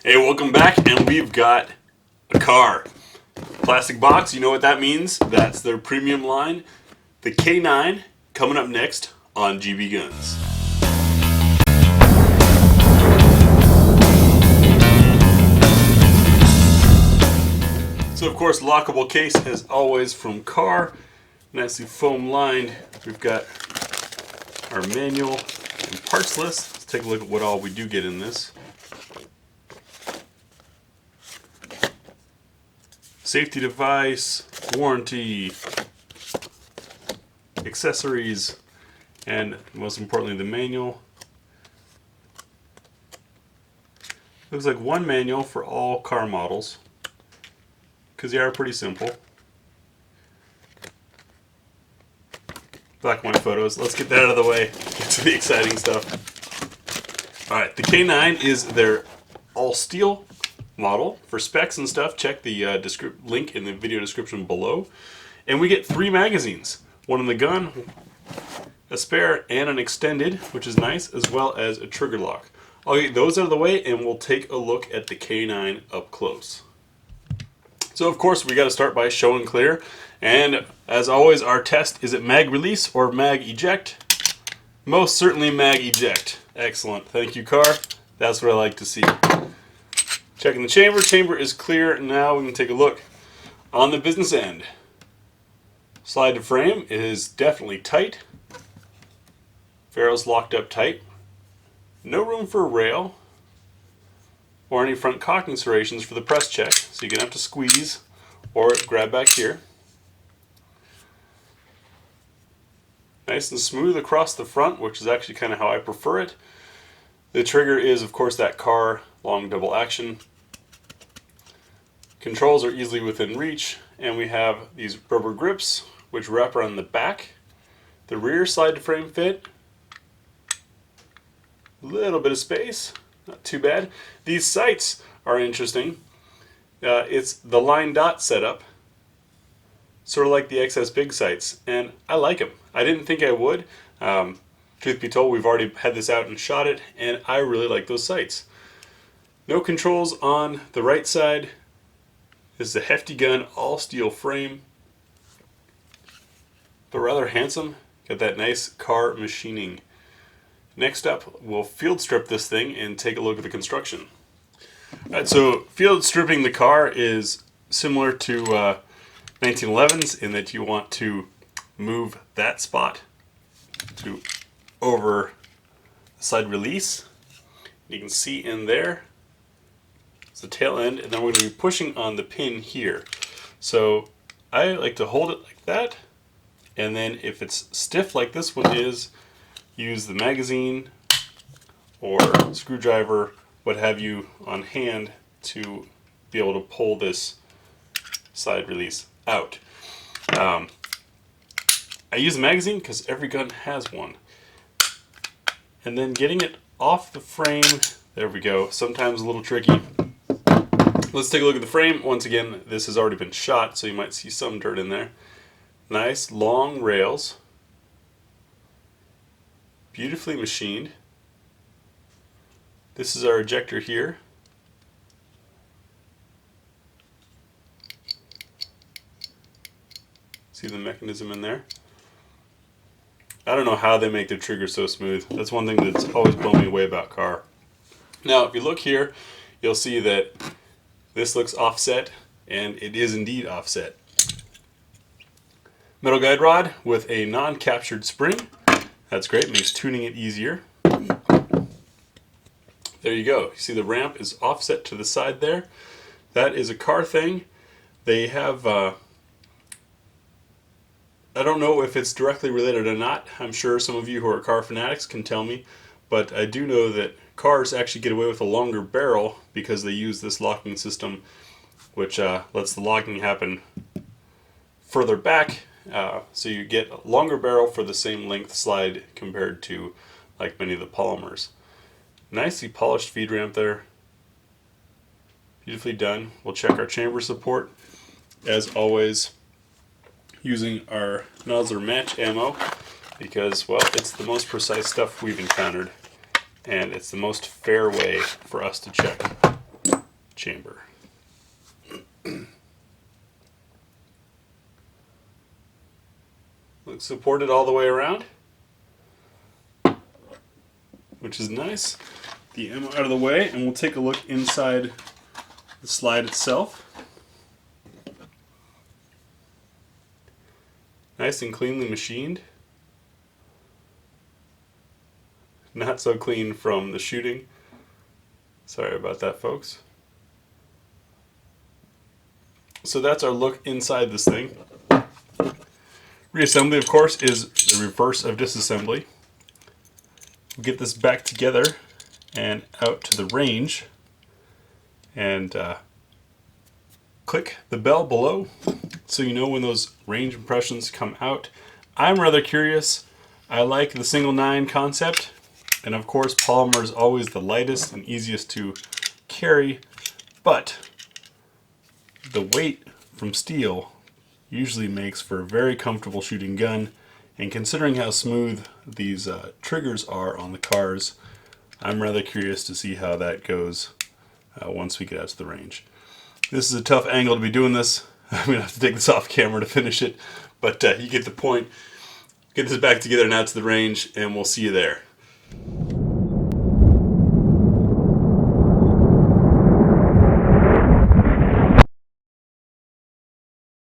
Hey, welcome back, and we've got a Kahr. Plastic box, you know what that means? That's their premium line. The K9 coming up next on GBGuns. So of course, lockable case as always from Kahr. Nicely foam lined. We've got our manual and parts list. Let's take a look at what all we do get in this. Safety device, warranty, accessories, and most importantly the manual. Looks like one manual for all Kahr models, because they are pretty simple. Black and white photos. Let's get that out of the way, get to the exciting stuff. Alright, the K9 is their all steel model. For specs and stuff, check the link in the video description below. And we get 3 magazines. One in the gun, a spare, and an extended, which is nice, as well as a trigger lock. I'll get those out of the way and we'll take a look at the K9 up close. So of course we got to start by show and clear. And as always, our test, is it mag release or mag eject? Most certainly mag eject. Excellent. Thank you, Kahr. That's what I like to see. Checking the chamber. Chamber is clear. Now we can take a look on the business end. Slide to frame is definitely tight. Ferrule's locked up tight. No room for a rail or any front cocking serrations for the press check, so you're going to have to squeeze or grab back here. Nice and smooth across the front, which is actually kind of how I prefer it. The trigger is, of course, that Kahr long double action. Controls are easily within reach, and we have these rubber grips which wrap around the back. The rear slide to frame fit. A little bit of space, not too bad. These sights are interesting. It's the line dot setup, sort of like the XS Big sights, and I like them. I didn't think I would. Truth be told, we've already had this out and shot it, and I really like those sights. No controls on the right side. This is a hefty gun, all steel frame, but rather handsome. Got that nice Kahr machining. Next up, we'll field strip this thing and take a look at the construction. Alright, so field stripping the Kahr is similar to 1911s in that you want to move that spot to over the side release. You can see in there it's the tail end, and then we're going to be pushing on the pin here. So I like to hold it like that, and then if it's stiff like this one is, use the magazine or screwdriver, what have you, on hand to be able to pull this side release out. I use a magazine because every gun has one. And then getting it off the frame, there we go, sometimes a little tricky. Let's take a look at the frame. Once again, this has already been shot, so you might see some dirt in there. Nice long rails. Beautifully machined. This is our ejector here. See the mechanism in there? I don't know how they make their trigger so smooth. That's one thing that's always blown me away about Kahr. Now, if you look here, you'll see that this looks offset, and it is indeed offset. Metal guide rod with a non-captured spring. That's great, makes tuning it easier. There you go. You see the ramp is offset to the side there. That is a Kahr thing. They have, I don't know if it's directly related or not. I'm sure some of you who are Kahr fanatics can tell me, but I do know that Kahrs actually get away with a longer barrel because they use this locking system, which lets the locking happen further back. So you get a longer barrel for the same length slide compared to like many of the polymers. Nicely polished feed ramp there. Beautifully done. We'll check our chamber support. As always, using our nozzler match ammo because, well, it's the most precise stuff we've encountered, and it's the most fair way for us to check. chamber. Looks supported all the way around, which is nice. The ammo out of the way, and we'll take a look inside the slide itself. Nice and cleanly machined. Not so clean from the shooting. Sorry about that, folks. So that's our look inside this thing. Reassembly, of course, is the reverse of disassembly. We'll get this back together and out to the range, and click the bell below so you know when those range impressions come out. I'm rather curious. I like the single 9 concept, and of course polymer is always the lightest and easiest to carry, but the weight from steel usually makes for a very comfortable shooting gun, and considering how smooth these triggers are on the Kahrs, I'm rather curious to see how that goes once we get out to the range. This is a tough angle to be doing this. I'm going to have to take this off camera to finish it, but you get the point. Get this back together and out to the range, and we'll see you there.